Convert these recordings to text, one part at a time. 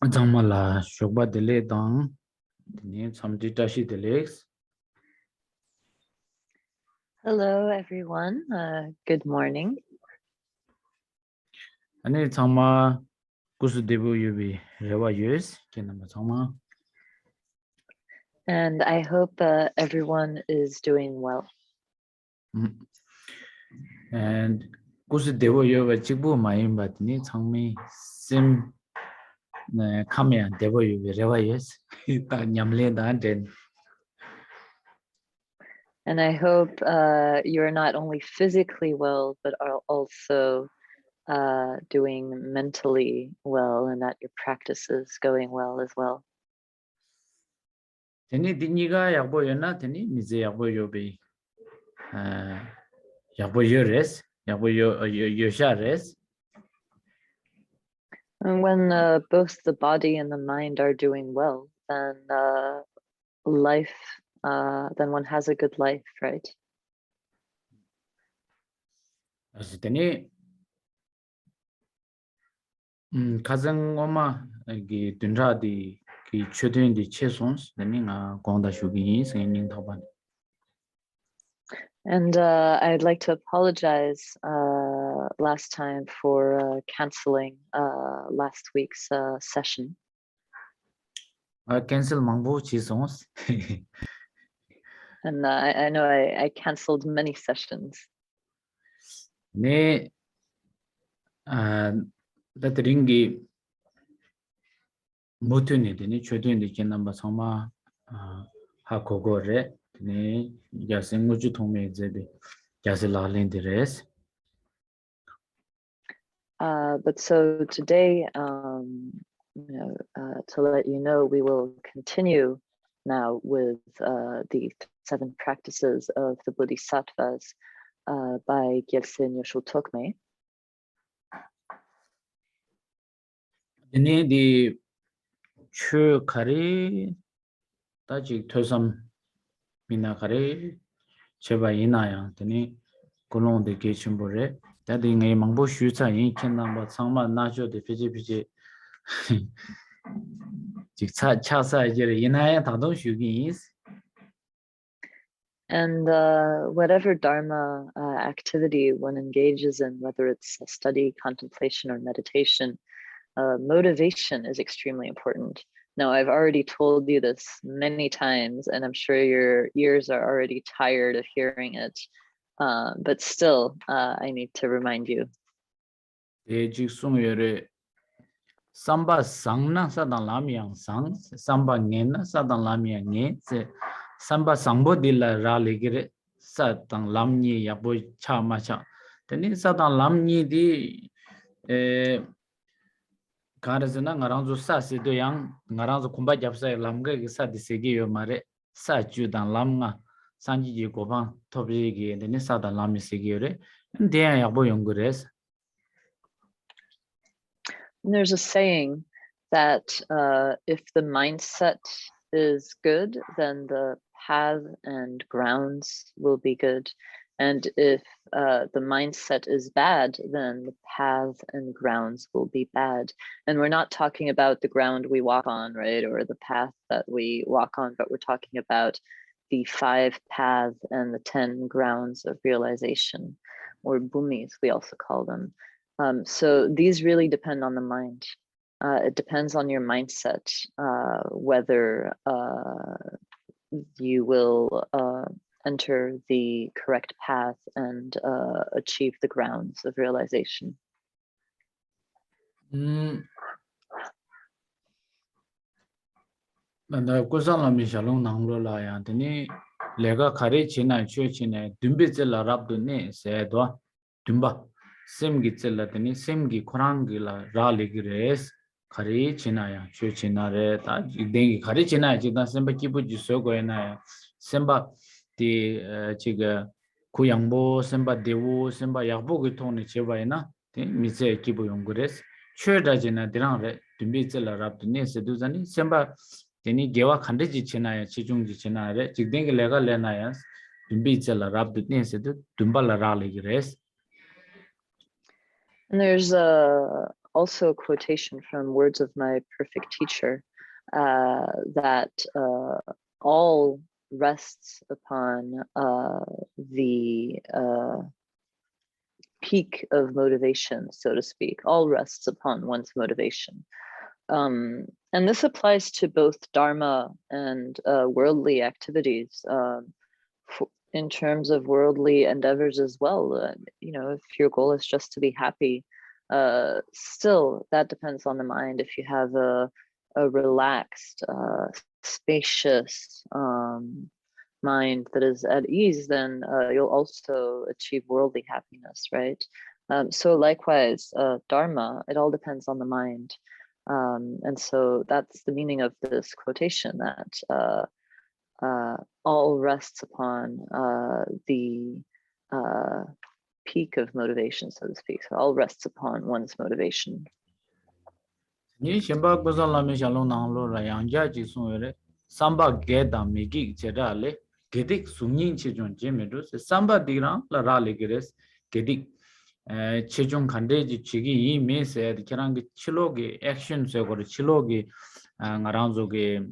Jamala Shoba Dele Dang, the name Samjitashi Delex. Hello, everyone. Good morning. Ane Tama Kusudebu Yubi Rewa Yus, Kinama Tama. And I hope everyone is doing well. And Kusudebu Yuba Chibu Mayim, but need Tangmi Sim Kamia Devo Yubi Rewa Yus, Yamle Dan. And I hope you're not only physically well, but are also doing mentally well, and that your practice is going well as well. Teni Diniga Yaboyana, Teni Mize Yaboyobi Yaboyores, Yaboyoshares. And when both the body and the mind are doing well, then then one has a good life, right? Teni Kazang Oma Dundra di Chudin di Chesons, the Ninga Gonda Shugi and Ning Taban. And I'd like to apologize last time for canceling last week's session. Cancel Mambo Chesons. And I know I canceled many sessions. Ne that ringi Mutuni, the Chudin di Kinamba Sama Hakogore, Ne Yasinguju Tome Zebi, Yazilalin the rest. But so today, to let you know, we will continue now with the 7 practices of the Bodhisattvas by Gyaltsen Yosho Tokme. The Chu Kari Tajik Tosam Minakari Cheba Inaya, the Colon de Gachimbore, that in a Mambo Shuta in Kinamba Sama Najo de Fiji Chasa Inaya Tado Shugi is. And whatever Dharma activity one engages in, whether it's study, contemplation, or meditation, motivation is extremely important. Now, I've already told you this many times, and I'm sure your ears are already tired of hearing it. But still, I need to remind you. Samba Sangna Sadan Lamiang Sang, Samba Nena Sadan Lamiang Nge, Samba Sambo Dilla Raligre, Satan Lamni Yabu Chamacha. Then Sadan Lamni di Karazana Naranzo Sasi do Yang, Naranzo Kumba Japsa Lamga Sadi Segi Mare, Sajudan Lamna, Sanji Goban, Tobi, and then Sadan Lami Segure, and then Yabu Yungures. There's a saying that if the mindset is good, then the path and grounds will be good. And if the mindset is bad, then the path and grounds will be bad. And we're not talking about the ground we walk on, right? Or the path that we walk on, but we're talking about the 5 paths and the 10 grounds of realization, or bhumis, we also call them. So these really depend on the mind. It depends on your mindset, whether you will enter the correct path and achieve the grounds of realization. Lega Kari China, China, Dumbizilla Rabdune, said, Dumba. Semgi Zelatini, Semgi Korangila, Raligres, Kari Chinaya, Chuchinare, Dengi Kari China, China, Semba Kibu Jusogoena, Semba the Chiga Kuyambo, Semba Dewu, Semba Yabu Tony Chevaina, Mise Kibu Yungures, Churdajina, Diran, Dumbizilla Rabdune, Seduzani, Semba, Teni Gewa Kandiji Chinaya, Chijung Chinare, Chigding Lega Lenayas, Dumbizilla Rabdune, Sedu, Dumbala Raligres. And there's also a quotation from Words of My Perfect Teacher, that all rests upon the peak of motivation, so to speak. All rests upon one's motivation. And this applies to both Dharma and worldly activities. In terms of worldly endeavors as well, you know, if your goal is just to be happy, still that depends on the mind. If you have a relaxed, spacious mind that is at ease, then you'll also achieve worldly happiness, right? So likewise, Dharma, it all depends on the mind. And so that's the meaning of this quotation, that all rests upon the peak of motivation, so to speak. So all rests upon one's motivation. Ni shimba kusala me shalom nanglo ra yangja ji sungere samba geda migi jedale gedik sungin chejun jemedo samba diran la rale geres gedik chejun khande ji chigi yi me se kirang chiloge action se gore chiloge ngaranzo ge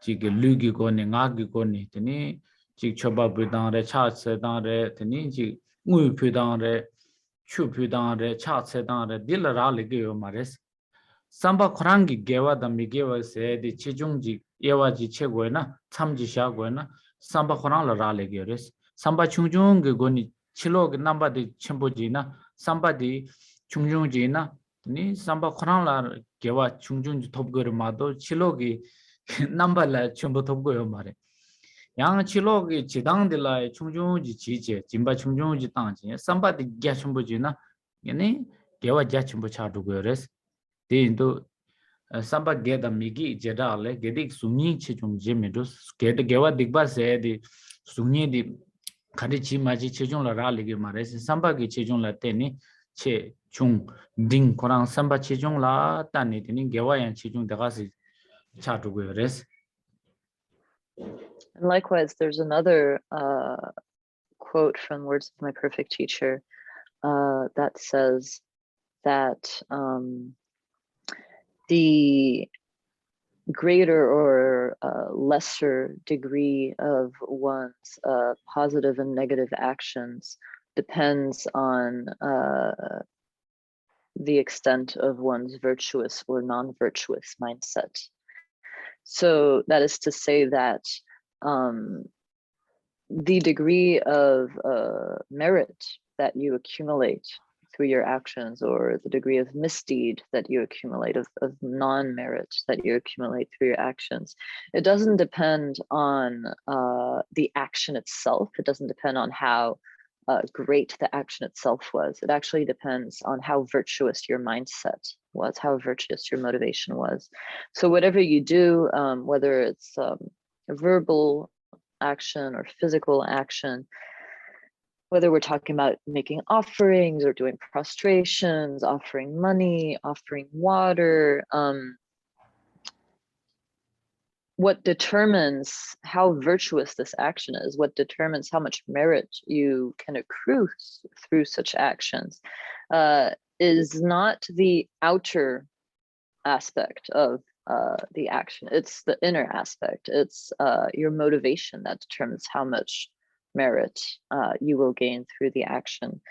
chige lugi ko ne ngagi ko ne tini chig choba budang re cha se dang re tini chi ngui phudang re chu phudang re cha se dang re dil rale ge yo mares Samba Korangi Gewa da Migewa se di Chijungji Ewaji Chegoena, Tamji Shagoena, Samba Koran la Rale Geres, Samba Chungjung Goni Chilog number di Chimbojina, Samba di Chungjungina, Ni Samba Koran la Gewa Chungjung Topgur Mado, Chilogi number la Chumbo Topgo Mare. Yang Chilogi Chidang de la Chungjungji Chije, Jimba Chungjungji Tangi, Samba di Gashumbojina, Yeni Gewa Jachumbo Chadugores. Into Samba get a Migi Jedale, Gedik Sumi Chijum Jimidus, get the Gewa Digba said the Sumi di Kadichi Maji Chijun La Rali Mares, Samba Chijun La Teni, Che Chung Ding Koran Samba Chijun La Tani, Gewa and Chijun Dagasi Chatugueres. And likewise, there's another quote from Words of My Perfect Teacher that says that the greater or lesser degree of one's positive and negative actions depends on the extent of one's virtuous or non-virtuous mindset. So that is to say that the degree of merit that you accumulate through your actions, or the degree of misdeed that you accumulate, of non-merit that you accumulate through your actions, it doesn't depend on the action itself. It doesn't depend on how great the action itself was. It actually depends on how virtuous your mindset was, how virtuous your motivation was. So whatever you do, whether it's a verbal action or physical action, whether we're talking about making offerings or doing prostrations, offering money, offering water, what determines how virtuous this action is, what determines how much merit you can accrue through such actions, is not the outer aspect of the action. It's the inner aspect. It's your motivation that determines how much merit you will gain through the action.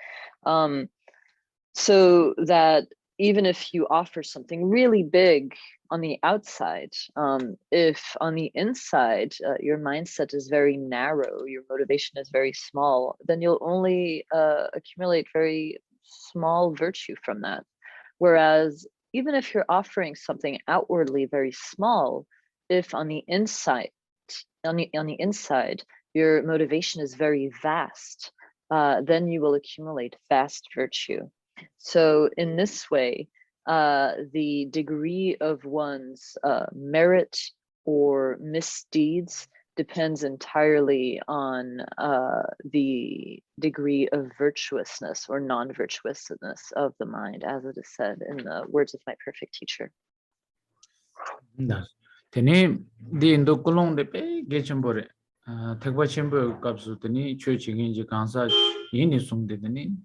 So that even if you offer something really big on the outside, if on the inside your mindset is very narrow, your motivation is very small, then you'll only accumulate very small virtue from that. Whereas even if you're offering something outwardly very small, if on the inside, your motivation is very vast, then you will accumulate vast virtue. So in this way, the degree of one's merit or misdeeds depends entirely on the degree of virtuousness or non-virtuousness of the mind, as it is said in the Words of My Perfect Teacher. Tekwa chenpo kapsu tani chwe chingin ji kansa yini sungde tani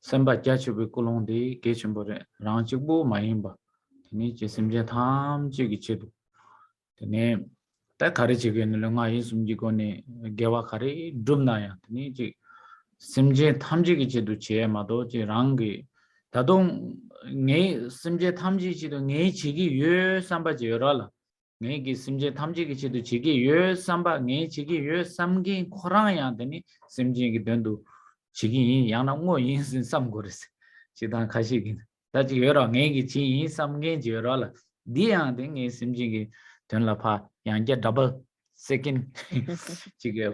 Samba Jachubi Kulundi, Kitchenbore, Ranchibu, Maimba, Tenichi Simja Tam Chigichidu, the name that Karichigan Lunga is Mjigoni, Gewakari, Dumnaya, Tenichi Simje Tamjigichidu Che Madoji Rangi, Tadong Nay Simje Tamjichidu, Nay Chigi, Yu Samba Jerola. Ngay simje thamji ki chidu chigi yo samba ngay chigi yo samgi khorang ya dani simje ki dendu chigi yin yang na ngo yin sin sam goris chidan khashi gi ta chi yo ra ngay ki chi yin sam gen ji ro la di yang de ngay simje ki den la pha yang ge double second chigi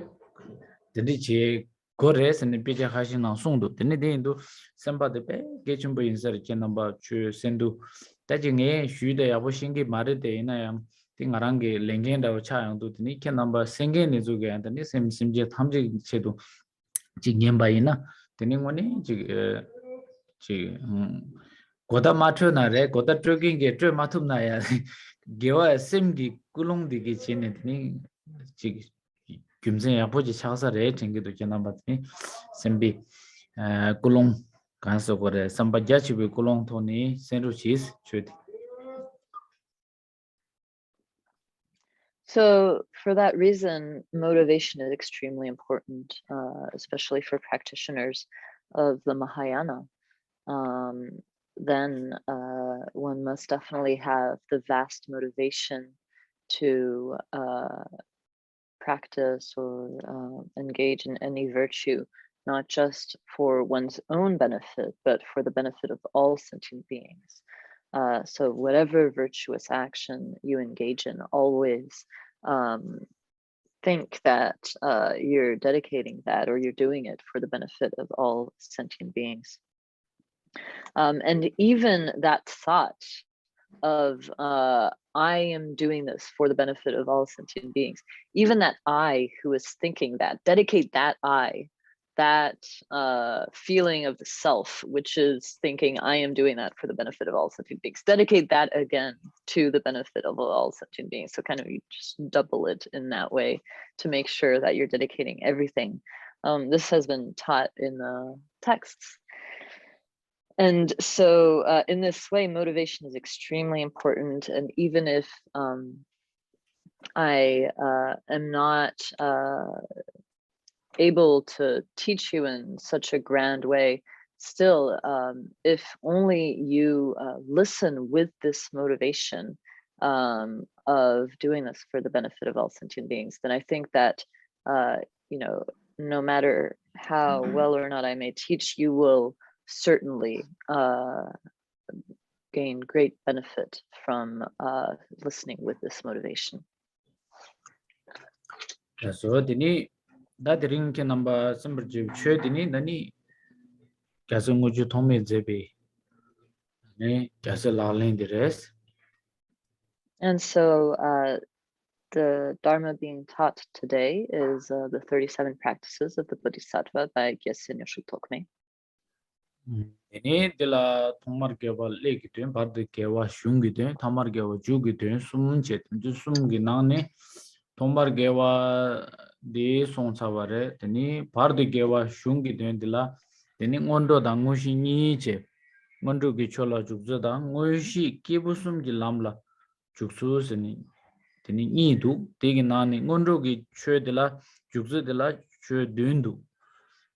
dani chi gores ne pije khashi na song do dani de do samba de pe ge chum bo yin sar chen namba chu sendu ta ji ngay shu de ya bo shingi mare de na yang 팅아랑게 랭겐다고 차양도 드니 캔 넘버 생겐이 주게 한다니 심심제 탐지 체도 지년바이나 드닝원이 지 고다 마트나래 고다 트럭인게 트럭 마툼나야 게와 심기 꿀롱디게 지네드니 지 김세 아버지 차사래 챙기도 지나봤더니 심비 꿀롱 간서 거래 삼바자치비 꿀롱 토니 센루치스 주디. So for that reason, motivation is extremely important, especially for practitioners of the Mahayana. Then one must definitely have the vast motivation to practice or engage in any virtue, not just for one's own benefit, but for the benefit of all sentient beings. So whatever virtuous action you engage in, always think that you're dedicating that or you're doing it for the benefit of all sentient beings. And even that thought of I am doing this for the benefit of all sentient beings, even that I who is thinking that, dedicate that I, that feeling of the self, which is thinking I am doing that for the benefit of all sentient beings, dedicate that again to the benefit of all sentient beings. So kind of you just double it in that way to make sure that you're dedicating everything. This has been taught in the texts. And so in this way, motivation is extremely important. And even if I am not able to teach you in such a grand way, still, if only you listen with this motivation of doing this for the benefit of all sentient beings, then I think that, no matter how well or not I may teach, you will certainly gain great benefit from listening with this motivation. So dini da ring ke number simber je chhe dini nani kasungu ju thome jebe ne kase la len de res. And so the Dharma being taught today is the 37 practices of the Bodhisattva by Gyesen Yoshu Tokme. Dini dila thomar kewa leki tuen barde kewa shungi tuen thamar kewa jugi tuen sum che tuen sum gi nang ne thomar kewa de song saware dini barde kewa shungi tuen dila dini ngondo da ngoshi ni che ngondo gi chola jukzo da ngoshi kebu sum gi lamla juksu seni dini ni du degi nang ne ngondo gi chwe dila jukzo dila chwe duen du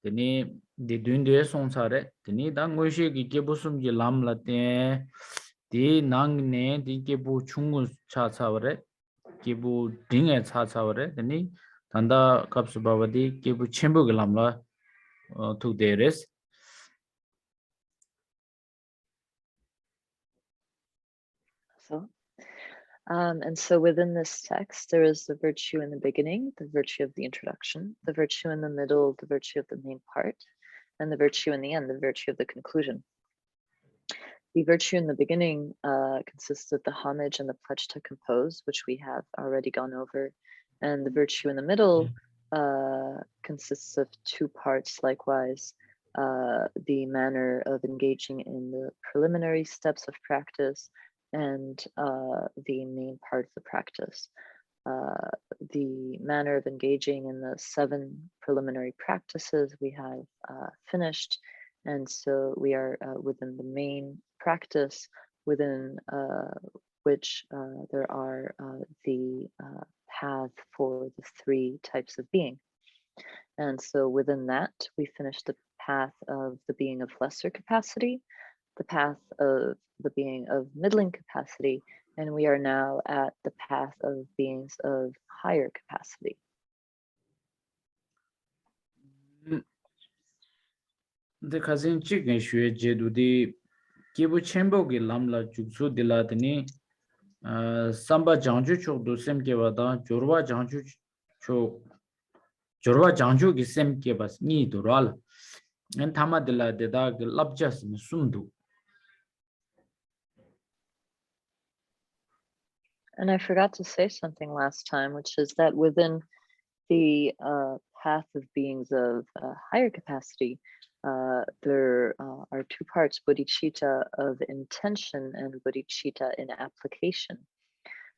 dini de dunde sonsare dini da ngoshi gi gebusum gi lamla te di nang ne di gebu chungu cha chawre gebu dinge cha chawre dini tanda kapsu babadi gebu chembu gi lamla tu deres. And so within this text, there is the virtue in the beginning, the virtue of the introduction, the virtue in the middle, the virtue of the main part, and the virtue in the end, the virtue of the conclusion. The virtue in the beginning consists of the homage and the pledge to compose, which we have already gone over. And the virtue in the middle consists of two parts likewise, the manner of engaging in the preliminary steps of practice and the main part of the practice. The manner of engaging in the 7 preliminary practices we have finished, And so we are within the main practice, within which there are the path for the 3 types of being. And so within that, we finished the path of the being of lesser capacity, the path of the being of middling capacity, and we are now at the path of beings of higher capacity. The cousin chicken shue jedu di kibu chenbo gi lamla juksu diladini samba jangju chok do sem ke wada jorwa jangju gi sem ke bas ni dural en thama dilade da labjas sumdu. And I forgot to say something last time, which is that within the path of beings of higher capacity, there are 2 parts, bodhicitta of intention and bodhicitta in application,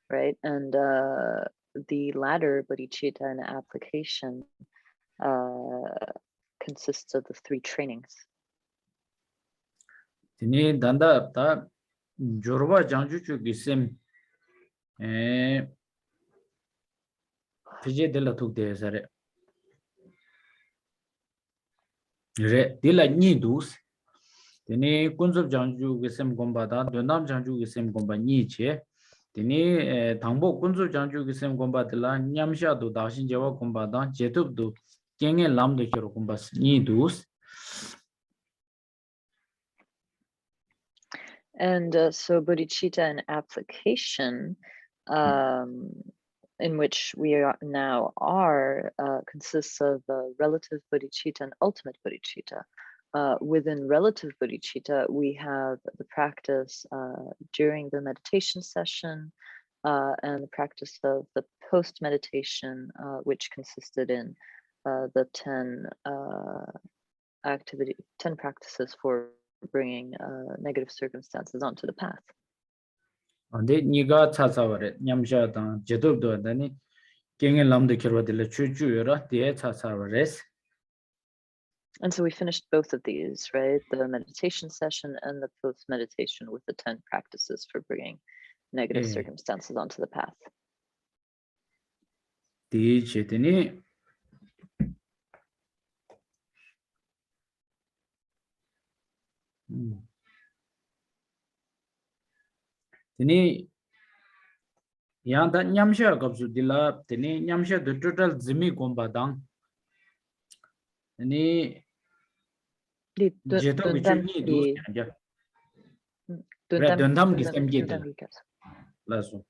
right? And the latter, bodhicitta in application, consists of the 3 trainings. Tini danda ta jorwa jangju chu gisem pije dela thuk de sare re dela ni dus tini kunzup jangju gisem gomba da dondam jangju gisem gomba ni che tini thangbo kunzup jangju gisem gomba dela nyamsha do dashin jewa gomba da jetup do kenge lam do chero gomba ni dus. And so bodhicitta in application, in which we are now consists of relative bodhicitta and ultimate bodhicitta. Within relative bodhicitta, we have the practice during the meditation session and the practice of the post-meditation, which consisted in the 10 practices for bringing negative circumstances onto the path. Ande niga tsaware nyamsha da jetup do dani kenge lam do kirwa dela chuchu yora de tsaware. And so we finished both of these, right? The meditation session and the post-meditation with the 10 practices for bringing negative circumstances onto the path. Di chetini tini yang da nyamsha kapsu dila tini nyamsha the total zimi gomba dang tini jeto bichu ni du ja re dondam gi sem ge de laso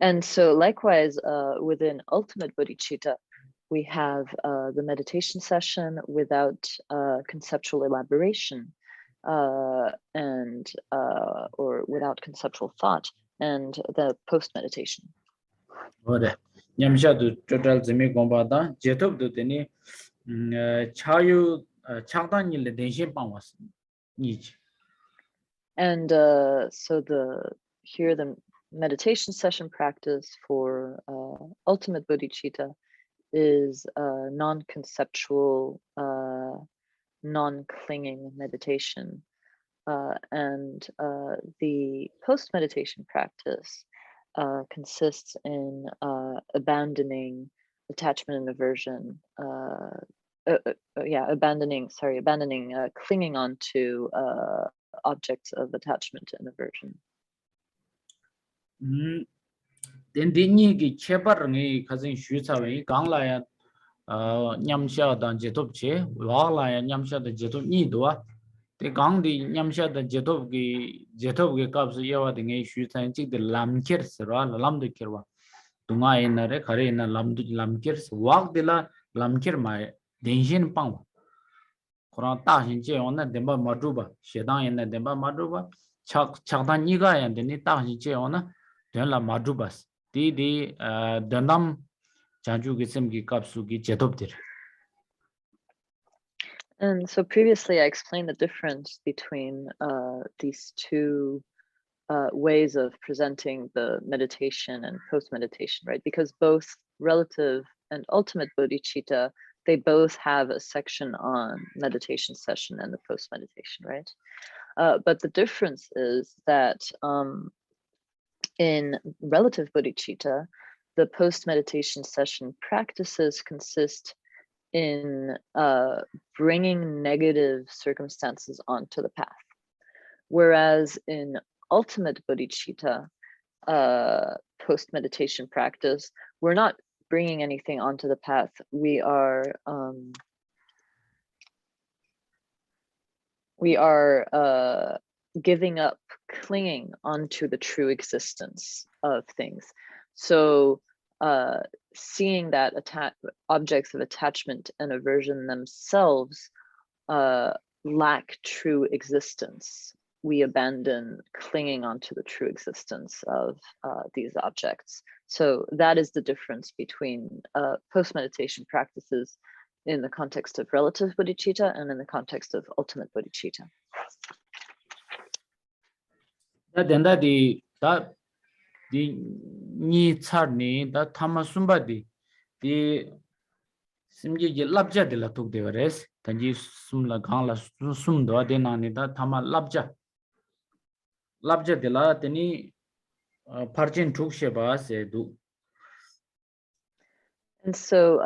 and so likewise within ultimate bodhicitta we have the meditation session without conceptual elaboration and or without conceptual thought, and the post-meditation. ore nyamsha the total zimi gomba da jeto do tini chayu changdan ni le denshin pangwas ni. And so here the meditation session practice for ultimate bodhicitta is non-conceptual, non-clinging meditation, and the post-meditation practice consists in abandoning attachment and aversion, abandoning clinging onto objects of attachment and aversion. Then dini gi chebar ngi khazin shu chawe gangla ya nyamsha dan jetop che wala ya nyamsha da jetop ni doa te gang di nyamsha da jetop ge kaps yawa de ngi shu chan chik de lamker sra lam de kerwa tunga ina re khare ina lamker wak de la lamker ma denshin pang Quran ta hin che ona demba madruba shedang ina demba madruba chakdan ni ga ya de ni ta hin che ona den la madrubas di danam janju gisem gi kapsu gi jetop dir. And so previously I explained the difference between these 2 ways of presenting the meditation and post-meditation, right? Because both relative and ultimate bodhicitta, they both have a section on meditation session and the post-meditation, right? But the difference is that in relative bodhicitta, the post-meditation session practices consist in bringing negative circumstances onto the path. Whereas in ultimate bodhicitta, post-meditation practice, we're not bringing anything onto the path. We are giving up clinging onto the true existence of things. So seeing that objects of attachment and aversion themselves lack true existence, we abandon clinging onto the true existence of these objects. So that is the difference between post-meditation practices in the context of relative bodhicitta and in the context of ultimate bodhicitta. Di ni charni da thama sumbadi di simge je labja de la tuk de vares tanji sumla gangla sumdo de nani da thama labja de la teni parjin thuk sheba se du. And so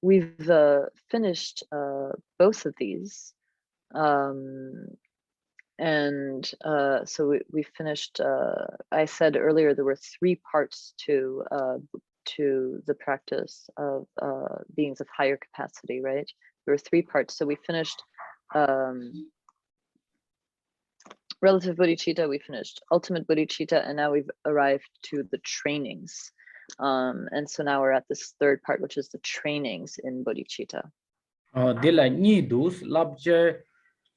we've finished both of these. And so we finished, I said earlier, there were 3 parts to the practice of beings of higher capacity, right? There were 3 parts. So we finished relative bodhicitta, we finished ultimate bodhicitta, and now we've arrived to the trainings. And so now we're at this 3rd part, which is the trainings in bodhicitta. De la ni dus labja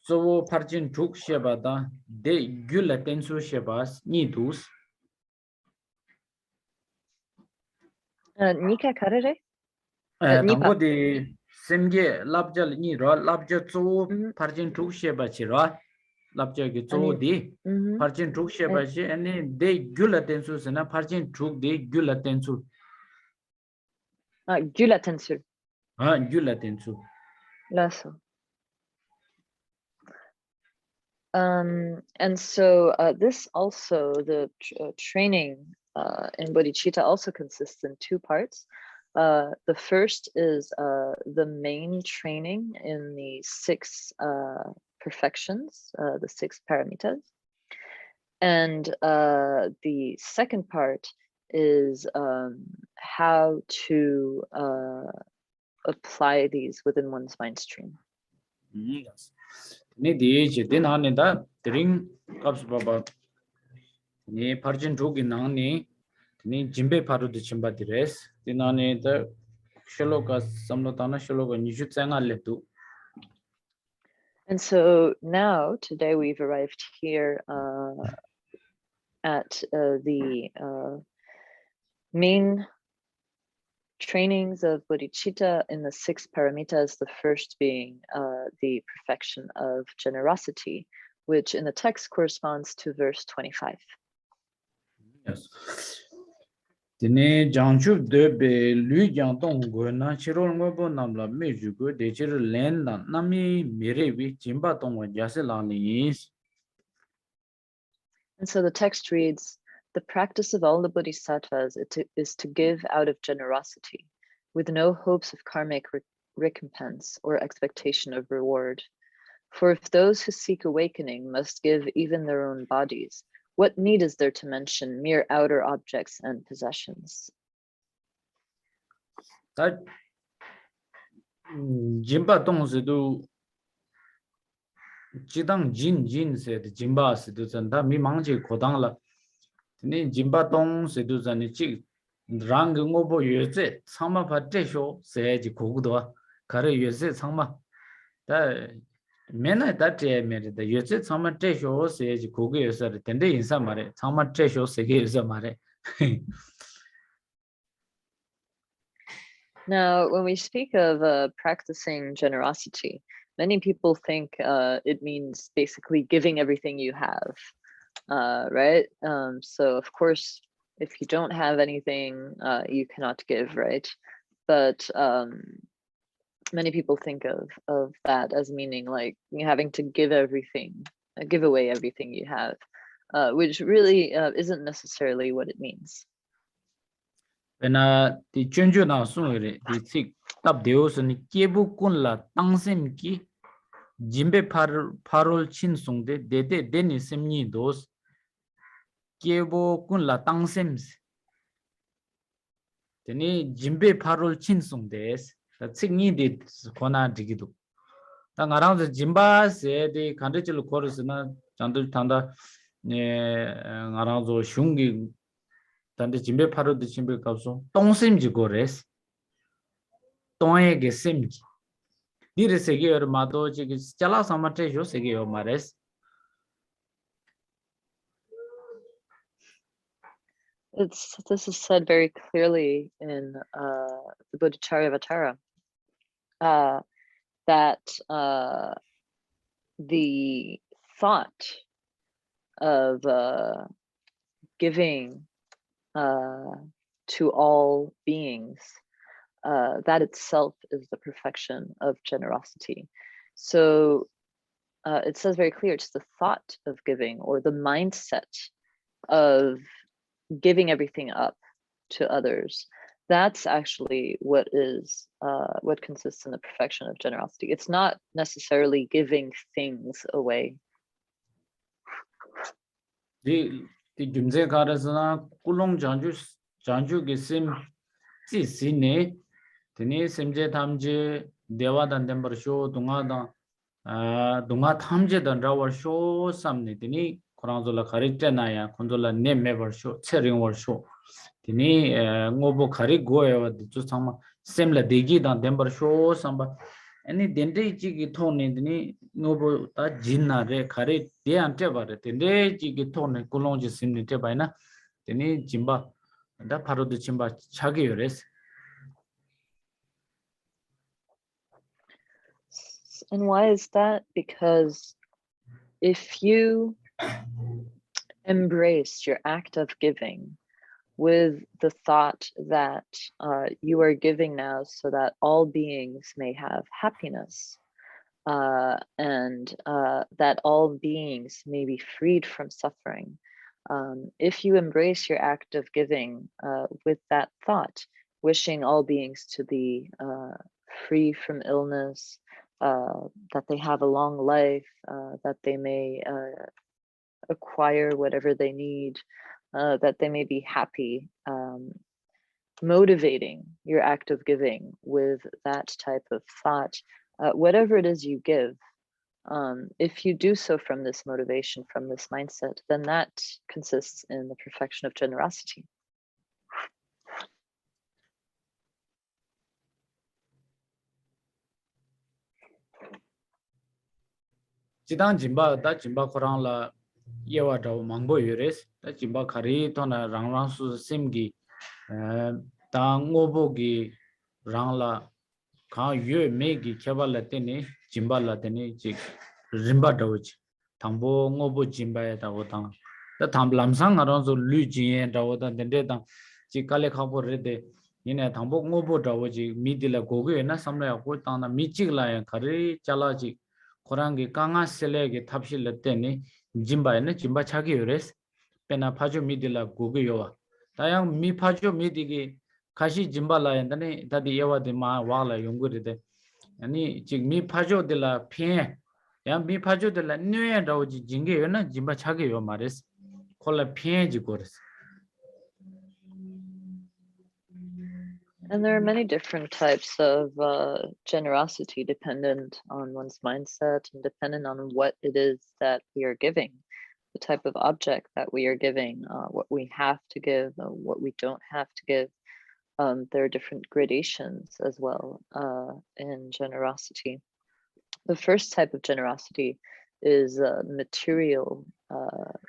so parjin thuk sheba da de gyula tensu shebas ni dus. Nika karere? Tango de semge labja ni ro labja so parjin thuk sheba chi ro labja ge so de parjin thuk sheba chi and de gyula tensu sena parjin thuk de gyula tensu. Gyula tensu. Gyula tensu. Lasso. And so this also, the training in bodhicitta also consists in 2 parts. The first is the main training in the 6 perfections, the 6 paramitas. And the second part is how to apply these within one's mind stream. Yes. Ni di je din han da Tsering kaps baba ni parjin rogi nang ni jimbe paru de chimba dires din han da shloka samlatana shloka nishu tsanga letu. And so now today we've arrived here at the main trainings of bodhicitta in the 6 paramitas, the first being the perfection of generosity, which in the text corresponds to verse 25. Yes. Dine jangchu de be lu jang tong go na chirol ngo bo nam la me ju go de chir len na nami mere wi jimba tong wa jase la ni. And so the text reads, the practice of all the bodhisattvas is to give out of generosity, with no hopes of karmic recompense or expectation of reward. For if those who seek awakening must give even their own bodies, what need is there to mention mere outer objects and possessions? That jimba tong se do jidang jin se de jimba se do san da mi mang je kodang la ni jimba tong se do san ni chi rang ngo bo yue ze changma pa zhe sho se ji ko gu do ka re yue ze changma da mena da zhe me de yue ze changma zhe sho se ji ko gu yue se de de yin sa ma re changma zhe sho se ge yue se ma re. Now, when we speak of practicing generosity, many people think it means basically giving everything you have, right? So of course, if you don't have anything, you cannot give, right? but many people think of that as meaning like you having to give everything, give away everything you have, which really isn't necessarily what it means. When the chunju na sungre the thick tab deos ni kebu kun la tangsim ki jimbe parol chin sungde de deni semni dos kebu kun la tangsim teni jimbe parol chin sungdes the tsigni de kona digidu ta ngarang the jimba se de kandechul chorus na chandu thanda ne ngarang zo shungi 단데 짐베 파로드 짐베 값소 똥심지 고레스 똥에게 셈지 니르세게 얼마도 지기 잘라 사마테 요세게 요 마레스 This is said very clearly in the Bodhichita that the thought of giving to all beings, that itself is the perfection of generosity. So it says very clear, it's the thought of giving or the mindset of giving everything up to others. That's actually what is what consists in the perfection of generosity. It's not necessarily giving things away. 디 김제 가르스나 꿀롱 장주 기심 지시네 드니 심제 탐제 대와단 덴버쇼 동아다 동아 탐제던 라워쇼 삼네 드니 코랑졸라 카리테나야 콘졸라 네메버쇼 체링워쇼 드니 ngobo khari goewa du sama semla degi dan dembersho samba ani dende ji gi thone dini ngobo ta jinna re khari de ante bare dende ji gi thone kulong ji simni te baina dini jimba da pharo du jimba chage yores. And why is that? Because if you embrace your act of giving with the thought that you are giving now so that all beings may have happiness, and that all beings may be freed from suffering. If you embrace your act of giving with that thought, wishing all beings to be free from illness, that they have a long life, that they may acquire whatever they need, that they may be happy, motivating your act of giving with that type of thought, whatever it is you give, if you do so from this motivation, from this mindset, then that consists in the perfection of generosity. Jidang jimba da jimba korang la yewa daw mangbo yores da jimba khari tona rang su simgi da ngobo gi rang la ka yue me gi kheba la tene jimba la tene ji rimba daw ji thangbo ngobo jimba ya daw tang da tham lamsang aron zo lu ji daw da dende da ji kale khapo re de yine thangbo ngobo daw ji mi dila goge na samla ya ko tang na mi chig la ya khari chala ji korangi kanga selege 탑실 때니 짐바에는 짐바 차기 요레스 페나 파조 미딜라 고게 요와 다양 미 파조 미디기 가시 짐발라엔다니 다디 예와데 마 와라 용거리데 아니 지 미 파조들라 피에 야미 파조들라 뇌라오지 징게 요나 짐바 차기 요 마레스 콜라 피에지 고레스. And there are many different types of generosity dependent on one's mindset and dependent on what it is that we are giving, the type of object that we are giving, what we have to give, what we don't have to give. There are different gradations as well in generosity. The first type of generosity is material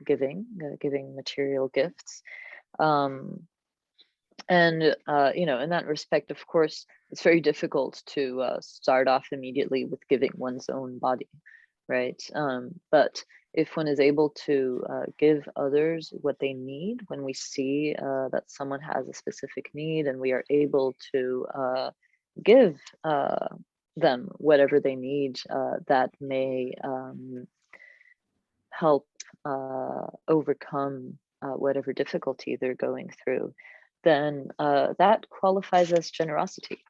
giving, giving material gifts. And in that respect, of course, it's very difficult to start off immediately with giving one's own body, right? But if one is able to give others what they need, when we see that someone has a specific need and we are able to give them whatever they need, that may help overcome whatever difficulty they're going through, then that qualifies as generosity.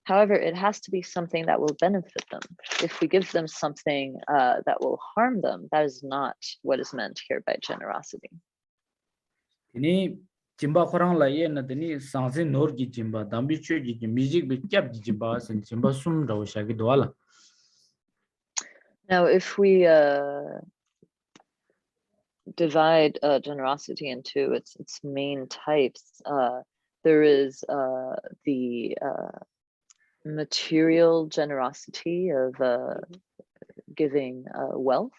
However, it has to be something that will benefit them. If we give them something that will harm them, that is not what is meant here by generosity. Ini jimba khorang la ye na deni sangse nor gi jimba dambi chue gi music bi kyap gi jimba sen jimba sum raw sha gi dwala. Now, if we divide generosity into its main types, there is the material generosity of giving wealth.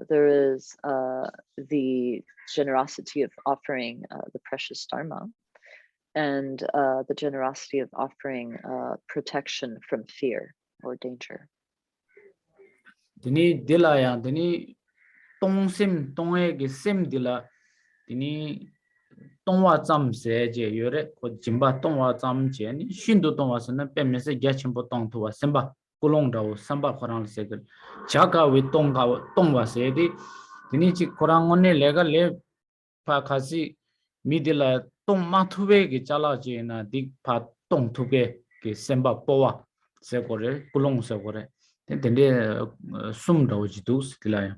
There is the generosity of offering the precious dharma, and the generosity of offering protection from fear or danger. Deni dilaya deni tongsim tongye gi sim dila deni tongwa cham se je yore ko jimba tongwa cham je ni shindu tongwa sen na pemme se gyachim bo tong thuwa semba kulong daw samba khorang se ge jaga we tongwa se di deni chi khorang one lega le pa khasi midila tong ma thuwe gi chala je na dik pha tong thuge ge semba powa se gore kulong se gore dende sum daw ji dus dilaya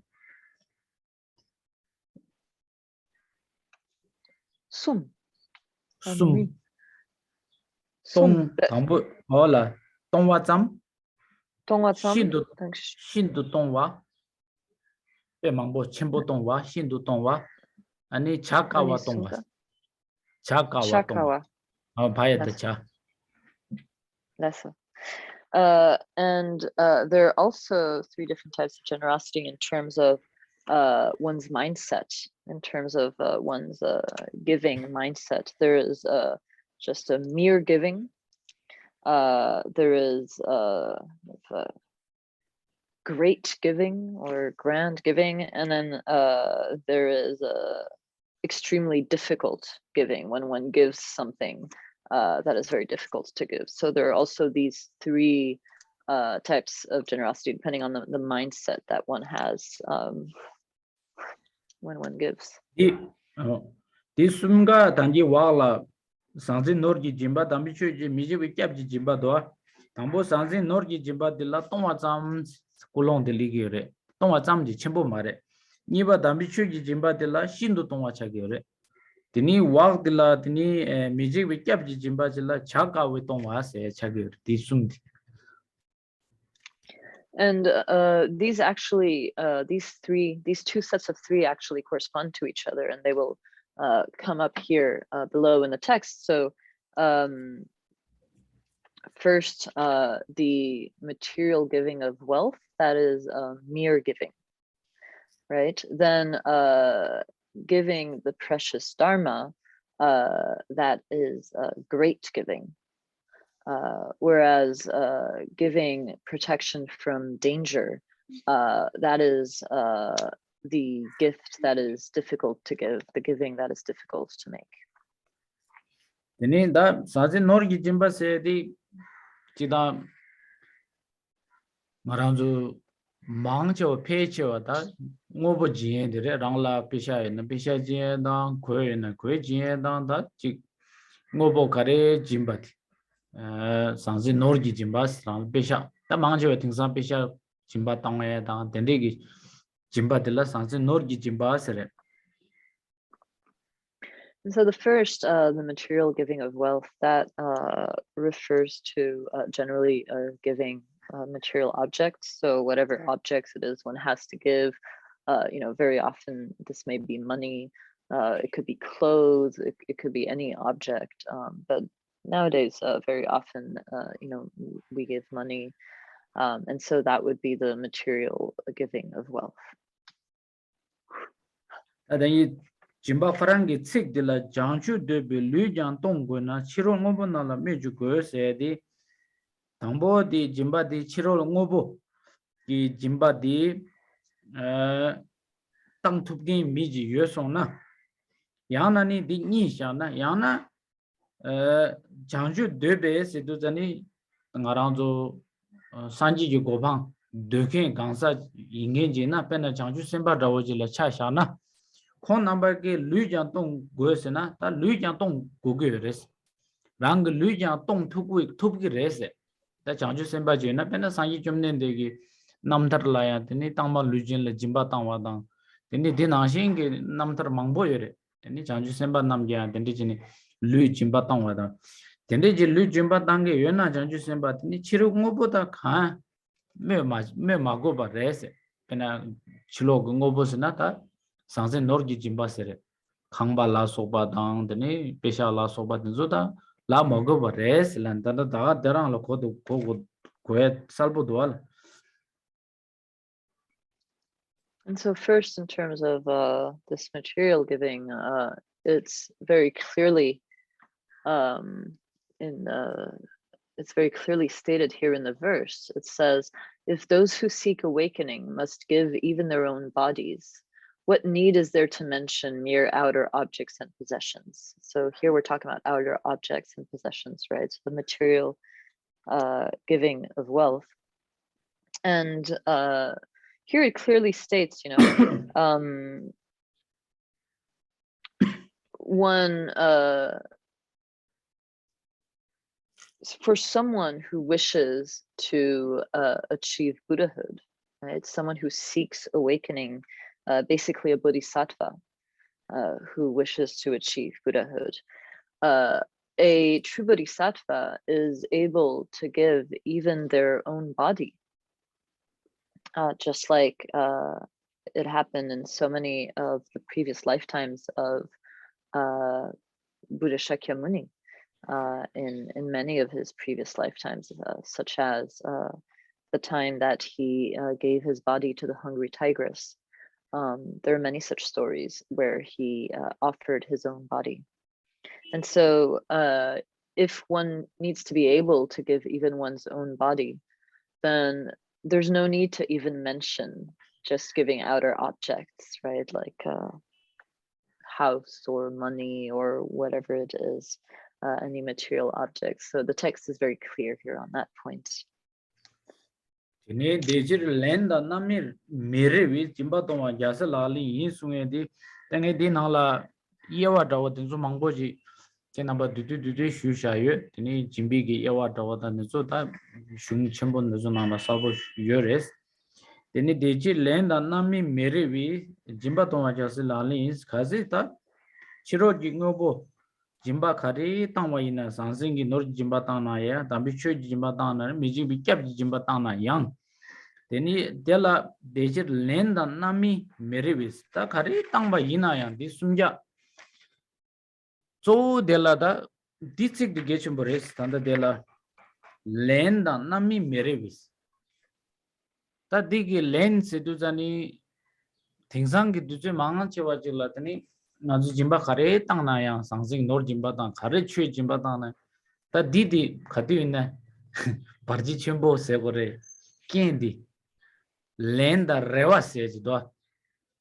Sum. sum tong tambo hola tongwa cham Tongwa cham. shindu tongwa pe mangbo chenbo tongwa shindu tongwa ani chakawa tongwa chakawa tongwa bhaya da cha Lesser. And there are also three different types of generosity in terms of one's mindset, in terms of one's giving mindset. There is just a mere giving. There is great giving or grand giving, and then there is extremely difficult giving, when one gives something that is very difficult to give. So there are also these three types of generosity, depending on the mindset that one has when one gives. Di sumga dangi wala sanzi norgi jimba dambi chuji miji wi kyapji jimba doa tambo sanzi norgi jimba dilla tongwa cham kulong dili gyore tongwa cham ji chimbo mare niba dambi chuji jimba dilla shindu tongwa chagyore dini wag dilla dini miji wi kyapji jimba dilla chaka wi tongwa se chagyore di sumdi. And these actually, these two sets of three actually correspond to each other, and they will come up here below in the text. So first, the material giving of wealth, that is mere giving, right? Then giving the precious dharma, that is great giving. Whereas giving protection from danger, that is the gift that is difficult to give, the giving that is difficult to make. Dini da sazi norgi jimba se di jida maranzu mangcho pecho da ngobo jiye dire rangla pisha na pisha jiye da kwe na kwe jiye da chi ngobo kare jimba di sanzi norgi jimba sang pisha da mangcho tingsan pisha jimba tangye da dendegi jimba dilla sanzi norgi jimba sere. And so the first, the material giving of wealth, that refers to generally giving material objects. So whatever objects it is one has to give, very often this may be money, it could be clothes, it could be any object. But nowadays, very often, we give money. And so that would be the material giving of wealth. Jimba Farangi Tsik de la Janchu de Belu Jan Tongo na Chiro Ngobo na la Meju Go se di Tambo di Jimba di Chiro Ngobo ki Jimba di tang thup game miji yosona yana ni di ni shana yana 장주 되베 세도자니 ngaranzo sanji ji gobang dekhen gangsa inggenjina pena 장주 semba dawoji la chashana khon number ke lui jang tong goesena ta lui jang tong goge res rang lui jang tong thupgi res ta 장주 semba jina pena sanji chomnen degi namthar la ya tini tangma lui jin la jimba tangwa dang tini dinashin ke namthar mangbo yore tini 장주 semba namgya tini jini lui jimba tangwa dang tende je lui jimba tangge yona 장주 semba tini chiru ngoboda kha me mago ba rese pena chilo ngobo sena ta sangse norgi jimba sere khangba la soba dang tini pesha la soba denzo da la mago ba rese lan ta da darang la kodo ko salbo dual. And so first, in terms of this material giving, it's very clearly it's very clearly stated here in the verse. It says, if those who seek awakening must give even their own bodies, what need is there to mention mere outer objects and possessions? So here we're talking about outer objects and possessions, right? So the material giving of wealth. And here it clearly states, for someone who wishes to achieve Buddhahood, right? Someone who seeks awakening, basically a Bodhisattva who wishes to achieve Buddhahood. A true Bodhisattva is able to give even their own body, just like it happened in so many of the previous lifetimes of Buddha Shakyamuni. In many of his previous lifetimes, such as the time that he gave his body to the hungry tigress. There are many such stories where he offered his own body. And so if one needs to be able to give even one's own body, then there's no need to even mention just giving outer objects, right? Like house or money or whatever it is. Any material objects. So the text is very clear here on that point. Tene dejir lenda namir merevi jimba tongwa jasa lali yin sunge di tenge di nangla yewa dawa tenzo mangboji tenamba dudu shu shayo tene jimbi ki yewa dawa da nezo da shung chenpo nezo nangla sabo yores tene dejir lenda nami merevi jimba tongwa jasa lali yin kazi ta chiro jingobo jimba khari tangwa ina sansingi nor jimba tangna ya dambi chö jimba tangna miji bi kyap jimba tangna yang teni dela dejir lenda nami meribis ta khari tangba ina yang di sumja zo dela da ditsik de gechumbores tanda dela lenda nami meribis ta digi len se du jani thingsang gi du je mangan chewa jila tani 나주 짐바 가래 땅나야 상승 노르 짐바 땅 가래 취 짐바 땅나 다 디디 가디 있네 바르지 쳔보 세고레 켄디 렌다 레와세지도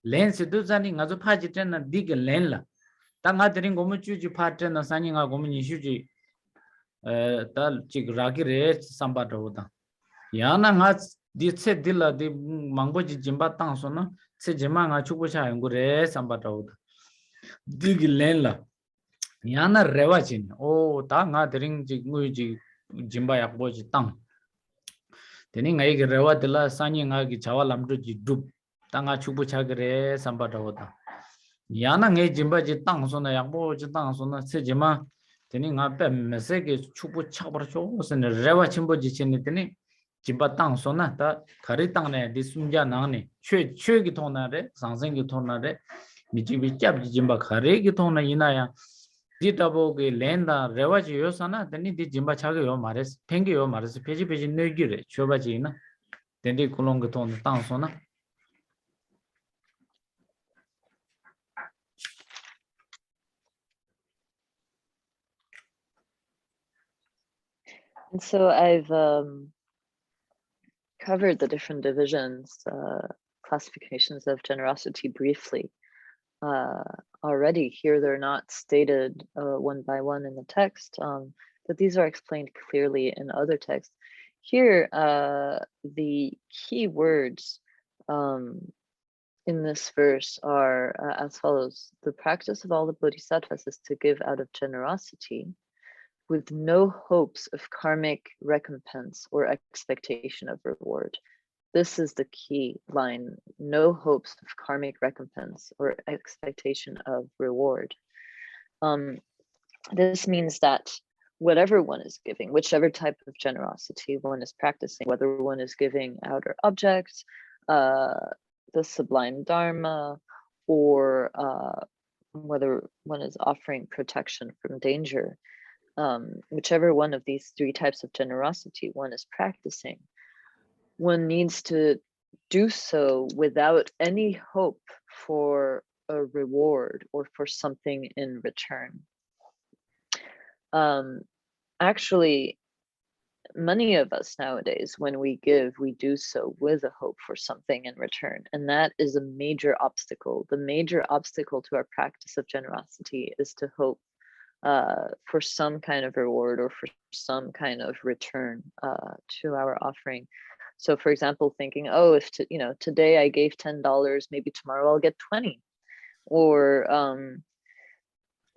렌스도 자니 나주 파지트나 디게 렌라 땅아 드린 고무 쭈지 파트나 사닝아 고무 니슈지 달 지그라기레 삼바도다 야나 나 디체 딜라 디 망보지 짐바 땅소나 세 지마가 추고샤 연구레 삼바도다 digi lenla yana rewa chin o ta nga dring ji ngui ji jimba yak bo ji tang teni ngai ge rewa dela sani nga gi chawa lamdu ji dub ta nga chubu cha gre samba da oda yana ngai jimba ji tang so na yak bo ji tang so na se jima teni nga pe mese ge chubu cha bar cho so ne rewa chin bo ji chen ni teni jimba tang so na ta khari tang ne di sumja nang ne chue gi thon na re sangseng gi thon na re 미지비 짭지 짐바 가레기 통나 이나야 디타보게 렌다 레와지 요사나 데니 디 짐바 차게 요 마레스 팽게 요 마레스 페지 내기래 줘바지나 데디 콜롱게 통 땅소나 And so I've covered the different divisions classifications of generosity briefly already. Here they're not stated one by one in the text, but these are explained clearly in other texts. Here, the key words in this verse are as follows. The practice of all the Bodhisattvas is to give out of generosity with no hopes of karmic recompense or expectation of reward. This is the key line, no hopes of karmic recompense or expectation of reward. This means that whatever one is giving, whichever type of generosity one is practicing, whether one is giving outer objects, the sublime dharma, or whether one is offering protection from danger, whichever one of these three types of generosity one is practicing, one needs to do so without any hope for a reward or for something in return. Actually, many of us nowadays, when we give, we do so with a hope for something in return. And that is a major obstacle. The major obstacle to our practice of generosity is to hope for some kind of reward or for some kind of return to our offering. So for example, thinking, oh, if today I gave $10, maybe tomorrow I'll get 20. Or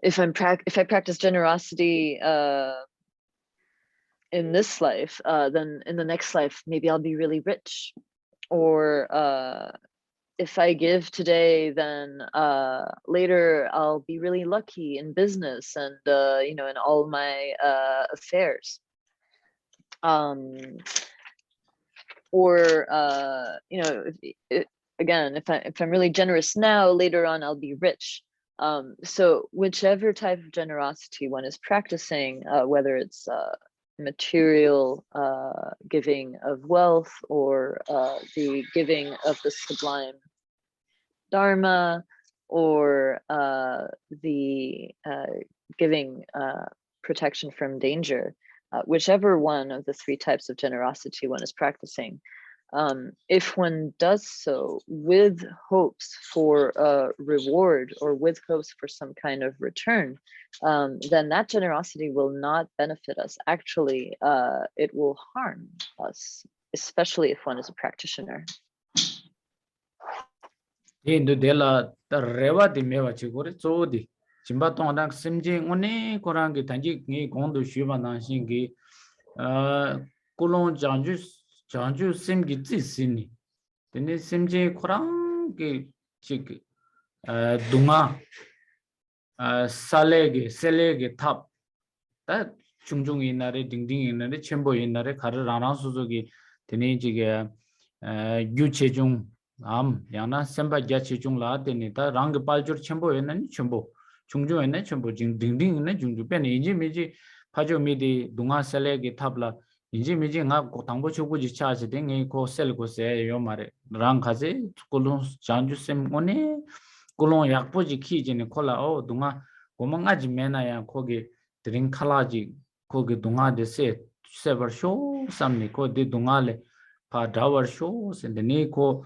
if I practice generosity in this life, then in the next life, maybe I'll be really rich. Or if I give today, then later I'll be really lucky in business and in all my affairs. Again, if I'm really generous now, later on I'll be rich. So whichever type of generosity one is practicing, whether it's material giving of wealth or the giving of the sublime dharma, or the giving protection from danger, whichever one of the three types of generosity one is practicing, if one does so with hopes for a reward or with hopes for some kind of return, then that generosity will not benefit us. Actually, it will harm us, especially if one is a practitioner. Indu dela rewa di mewa chigore chodi chimba tongda simji ngone korangi tanji ngi gondo shuba nanshingi kulon janju simgi tsisini tene simji korangi chig dunga selege tap ta chungchung inare dingding inare chenpo inare kare rang suzuki tene jige yu chechung yana semba gya chechung la tene ta rang paljur chenpo inane chenpo chungchung inane chenpo dingding inane chungchung pene inji meji pajo midi dunga selege tap la inji meji nga tangpo chokuji chachi dengi ko sel ko se yo mare rang kaze kulung janju sem one kulung yakpoji ki jine kola o dunga goma ngaji mena ya kogi 드링 칼라지 거기 동아데 세버 쇼 삼니 거기 동아래 파 다워 쇼 센데니 고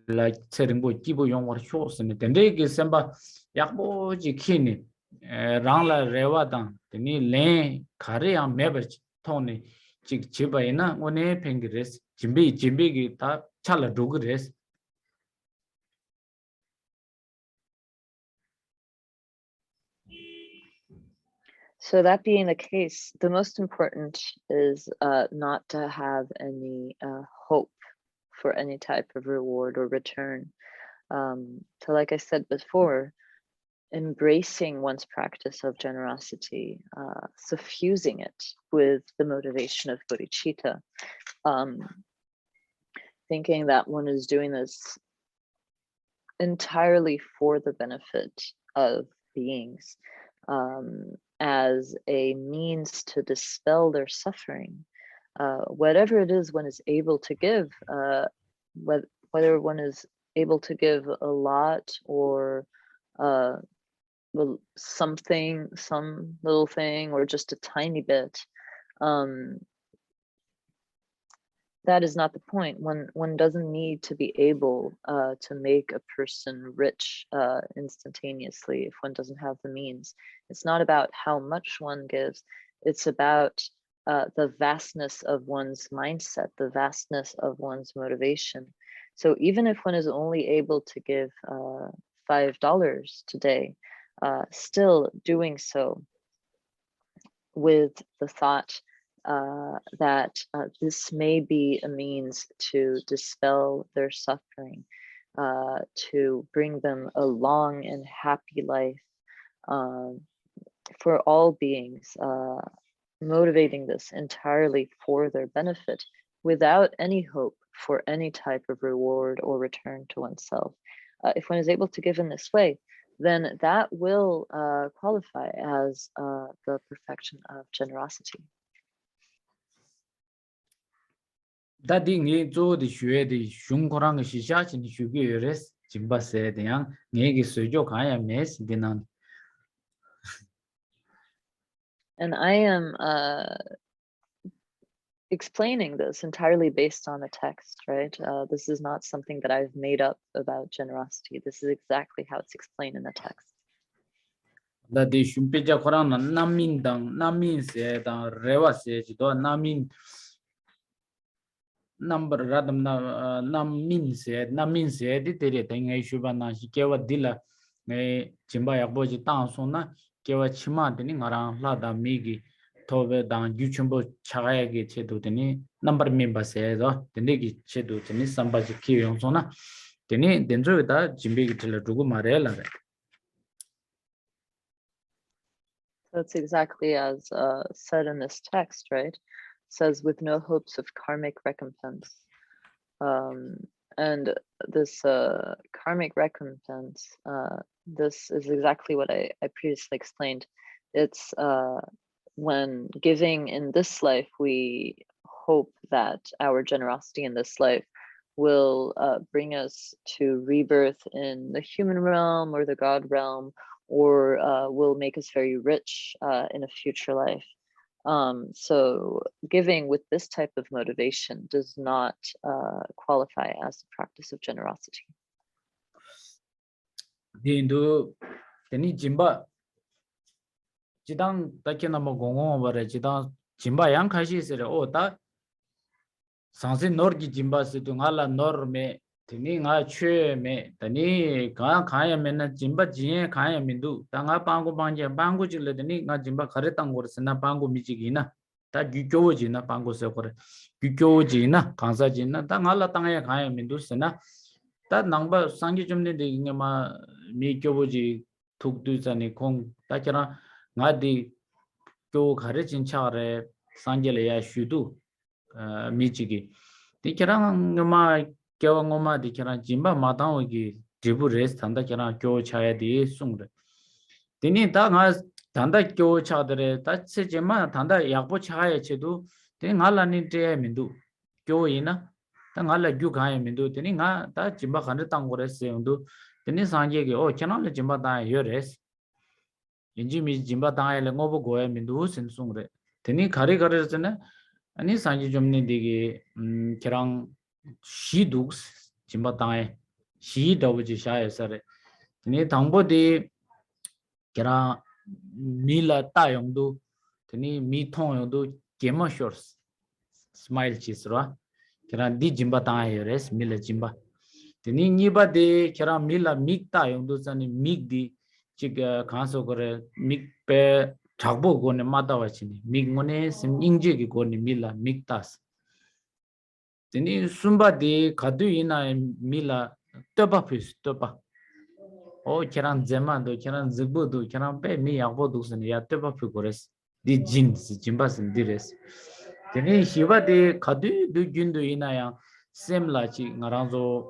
like tsering bo kibo yong war 쇼 센데 덴데게 semba 약보지 키니 랑라 레와당 데니 레 가레야 메버 토니 직 지바이나 오네 팽기레스 짐비기 다 찰라 도그레스. So that being the case, the most important is not to have any hope for any type of reward or return. So like I said before, embracing one's practice of generosity, suffusing it with the motivation of bodhicitta, thinking that one is doing this entirely for the benefit of beings, as a means to dispel their suffering. Whatever it is one is able to give, whether one is able to give a lot or something, some little thing, or just a tiny bit, that is not the point. One doesn't need to be able to make a person rich instantaneously if one doesn't have the means. It's not about how much one gives. It's about the vastness of one's mindset, the vastness of one's motivation. So even if one is only able to give $5 today, still doing so with the thought that this may be a means to dispel their suffering, to bring them a long and happy life for all beings, motivating this entirely for their benefit without any hope for any type of reward or return to oneself. If one is able to give in this way, then that will qualify as the perfection of generosity. 다디 네 조디 슈에디 슝고랑 시샤친 슈기레스 짐바세데양 네기 수조 가야 메스 디난. And I am explaining this entirely based on the text, right? This is not something that I've made up about generosity. This is exactly how it's explained in the text. 다디 슈피자 코랑 남민당 남민세다 레와세지도 남민 number radam naminse di tere tengai shubana kewa dila ngai chimba yakboji tangsona kewa chima dini ngarang lada migi tobe dang yuchumbo chagaya ge chedu dini number member se do dini gi chedu dini sambaji kiyong sona dini denzo da jimbe gi tela dugu mare la. That's exactly as said in this text, right? Says with no hopes of karmic recompense. And this karmic recompense, this is exactly what I previously explained. It's when giving in this life, we hope that our generosity in this life will bring us to rebirth in the human realm or the God realm, or will make us very rich in a future life. So giving with this type of motivation does not qualify as the practice of generosity. Dindu teni jimba jidang takena mo gongo bare jidang jimba yang khashi sere o ta sanse nor gi jimba se tu ngala nor me teni nga chue me teni ga khaya me na jimba jiye khaya mindu ta nga pangu bangje pangu jile teni nga jimba khare tangor se na pangu michigi na ta gyukyo ji na pangu se kore gyukyo ji na kansa ji na ta ngala tangaya khaya mindu se na ta nangba sangi jumne de nge ma mi kyo ji thuk du jani kong ta kira nga di kyo khare chin cha re sangele ya shudu michigi ti kira nge ma kyo ngoma di kira jimba matang gi jibu res thanda kira kyo chaya di sungre tini ta nga thanda kyo cha dre ta se jema thanda yakbo chaya chedu ti ngala ni te mindu kyo ina ta ngala gyu gaya mindu tini nga ta jimba khande tangore se undu tini sanje ge o chana le jimba ta yores inji mi jimba ta le ngobo goya mindu sin sungre tini khari khari sene ani sanje jomni digi kirang shi duks jimba ta shi dabuji sha sare tini thangbo di kira mila ta yongdu tini mi thong yongdu kema shores smile chisra kira di jimba ta yores mila jimba tini niba de kira mila mikta yongdu sani mik di chig khanso gore mik pe thakbo gone mata wachini mik ngone sim ingje gi gone mila miktas tini sumba de khadu ina mila toba pis toba o kiran zema do kiran zigbo do kiran pe mi yakbo do sani ya toba pi gores di jin jimba sim dires tini hiba de khadu du gindu ina ya semla chi ngaranzo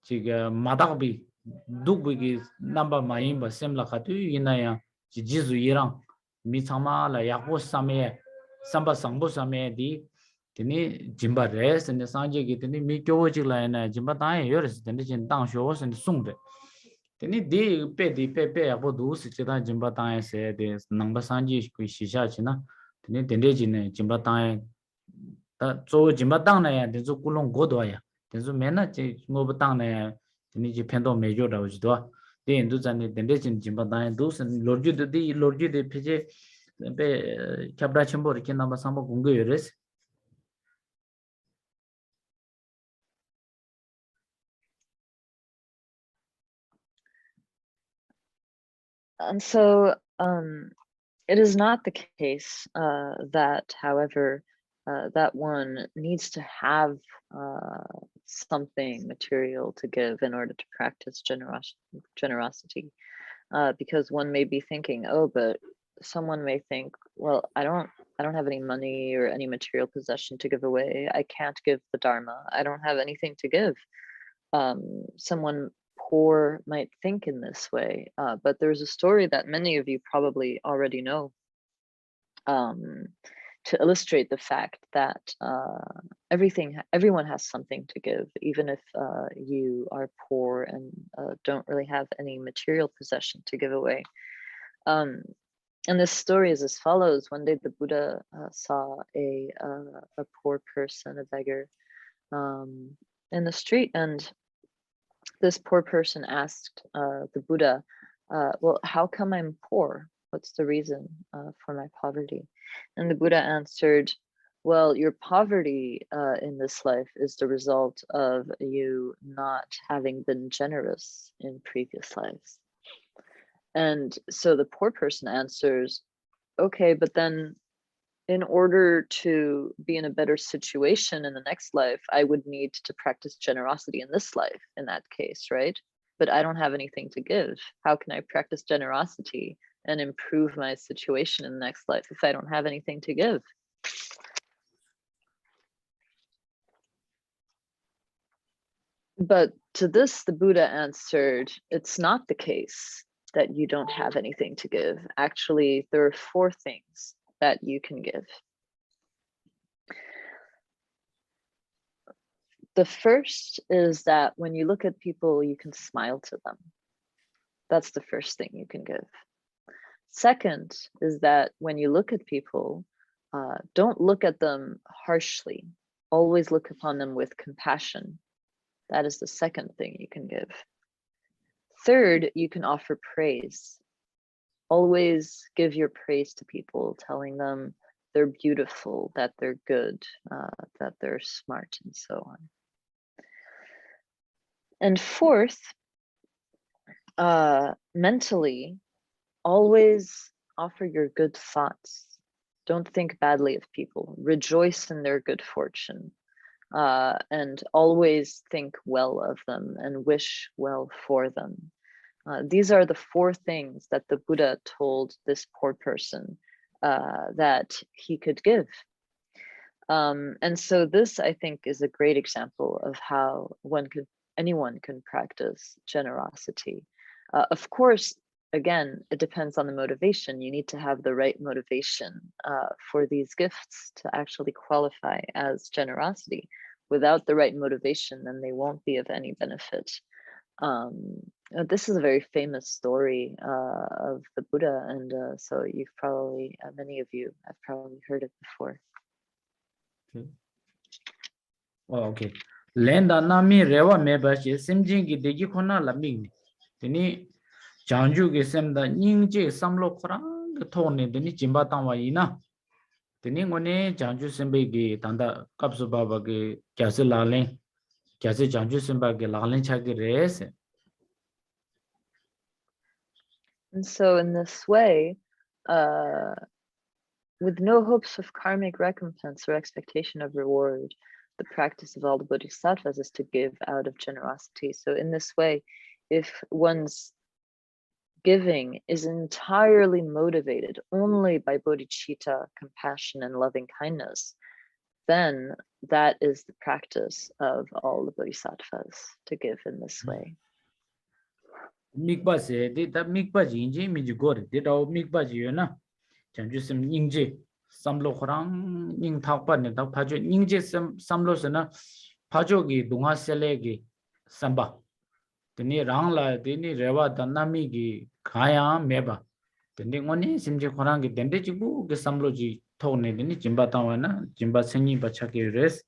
chiga madagbi dugbi namba mayimba semla khatu ina ya chi jizu irang mi chama la yakbo same samba sangbo same di tini jimba res ne sanje gi tini mi kyo chi la na jimba ta yores tini chin dang sho sen sungde tini di pe yakbo du si chi da jimba ta se de nangba sanje ku shisha chi na tini tende ji ne jimba ta 다 조 짐바 땅나야 된저 꿀롱 고도야 된저 맨나 제 뭐부 땅나야 되니 펜도 메조라고 지도 된도 잔네 된데진 짐바 땅에 도스 로지드디 로지드 피제 베 캡라 첨보 이렇게 남아 삼보 공개요레스 And so it is not the case that, however, that one needs to have something material to give in order to practice generosity. Because one may be thinking, oh, but someone may think, well, I don't have any money or any material possession to give away. I can't give the Dharma. I don't have anything to give. Someone poor might think in this way, but there's a story that many of you probably already know to illustrate the fact that everyone has something to give, even if you are poor and don't really have any material possession to give away. And this story is as follows. One day the Buddha saw a poor person, a beggar, in the street, and this poor person asked the Buddha, well, how come I'm poor? What's the reason for my poverty? And the Buddha answered, well, your poverty in this life is the result of you not having been generous in previous lives. And so the poor person answers, okay, but then in order to be in a better situation in the next life, I would need to practice generosity in this life, in that case, right? But I don't have anything to give. How can I practice generosity and improve my situation in the next life if I don't have anything to give? But to this, the Buddha answered, it's not the case that you don't have anything to give. Actually, there are 4 things that you can give. The first is that when you look at people, you can smile to them. That's the first thing you can give. Second is that when you look at people, don't look at them harshly. Always look upon them with compassion. That is the second thing you can give. Third, you can offer praise. Always give your praise to people, telling them they're beautiful, that they're good, that they're smart, and so on. And fourth, mentally, always offer your good thoughts. Don't think badly of people. Rejoice in their good fortune, and always think well of them and wish well for them. These are the 4 things that the Buddha told this poor person that he could give. And so this, I think, is a great example of how anyone can practice generosity. Of course, again, it depends on the motivation. You need to have the right motivation for these gifts to actually qualify as generosity. Without the right motivation, then they won't be of any benefit. This is a very famous story of the Buddha, and so you've probably, many of you have probably heard it before. Okay. Lenda nami rewa mebashi simjingi degi khona laming. Tini janju ge semda ningje samlo khorang thone tini jimba tangwa ina. Tini ngone janju sembe ge tanda kapsu baba ge kyase lalen kyase janju semba ge lalen chagi res. And so in this way, with no hopes of karmic recompense or expectation of reward, the practice of all the Bodhisattvas is to give out of generosity. So in this way, if one's giving is entirely motivated only by Bodhichita, compassion, and loving kindness, then that is the practice of all the Bodhisattvas, to give in this way. Migba se de ta migba jinje mi jigor de da migba ji na janju sem ningje samlo khorang ning thakpa ne da phajo ningje samlo se na phajo gi dunga sele gi samba teni rang la teni rewa danami gi khaya meba teni ngoni simje khorang gi dende ji bu ge samlo ji Tone dini Jimba Tawana, Jimba Sengi Bachaki res.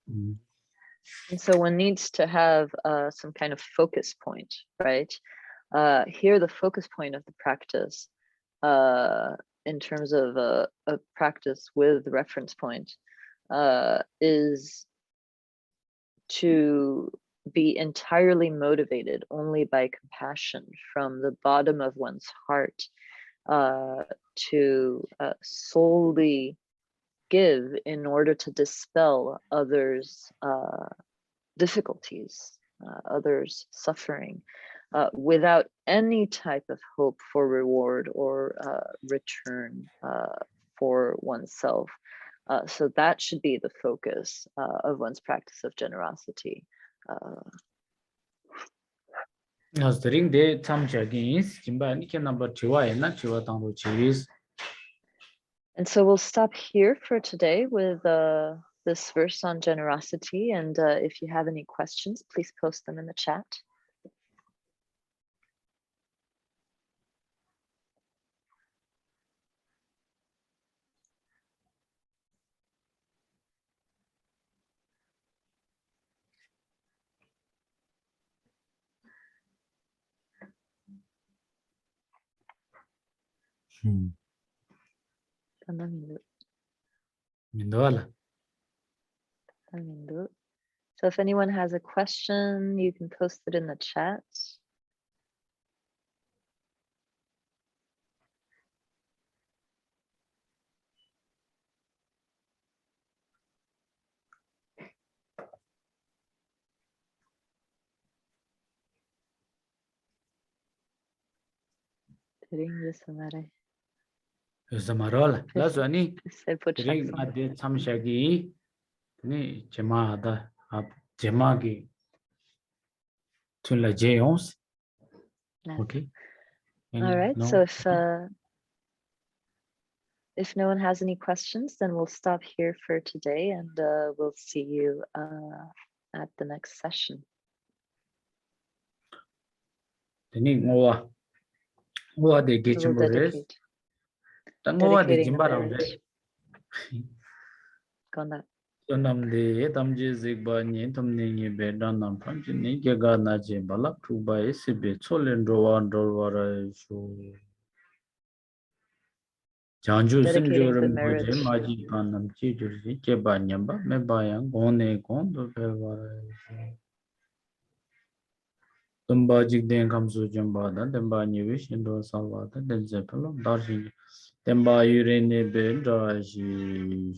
And so one needs to have some kind of focus point, right? Here, the focus point of the practice, in terms of a practice with reference point, is to be entirely motivated only by compassion from the bottom of one's heart, to solely give in order to dispel others' difficulties, others' suffering, without any type of hope for reward or return for oneself. So that should be the focus of one's practice of generosity. Tsering de Tsamchagins, Jimba Nika number 2 and not 2 down cheese. And so we'll stop here for today with this verse on generosity. And if you have any questions, please post them in the chat. So if anyone has a question, you can post it in the chat. Zamarola, Lazani, Tsering Ade Tsamshagi, Ni Jemada, Jemagi, Tula Jeons. Okay. All right. No. So if no one has any questions, then we'll stop here for today, and we'll see you at the next session. What they get We'll dedicate. Dedicating the marriage. Sonamde Tamji Zigba Ni Tomni Bedanam Panjini Gagana Jimbala Tuba Isibi Solin Rowan Dolvara Show Janju Sinjurum Boje Maji Panam Chiduri Kebanyamba Mebayang Gone Gondo Bevara Tumbajik Den Kamsu Jambada, Demba Newish Indo Salvata, Den Zepelo, Darshi, Demba Urene Bedrashi.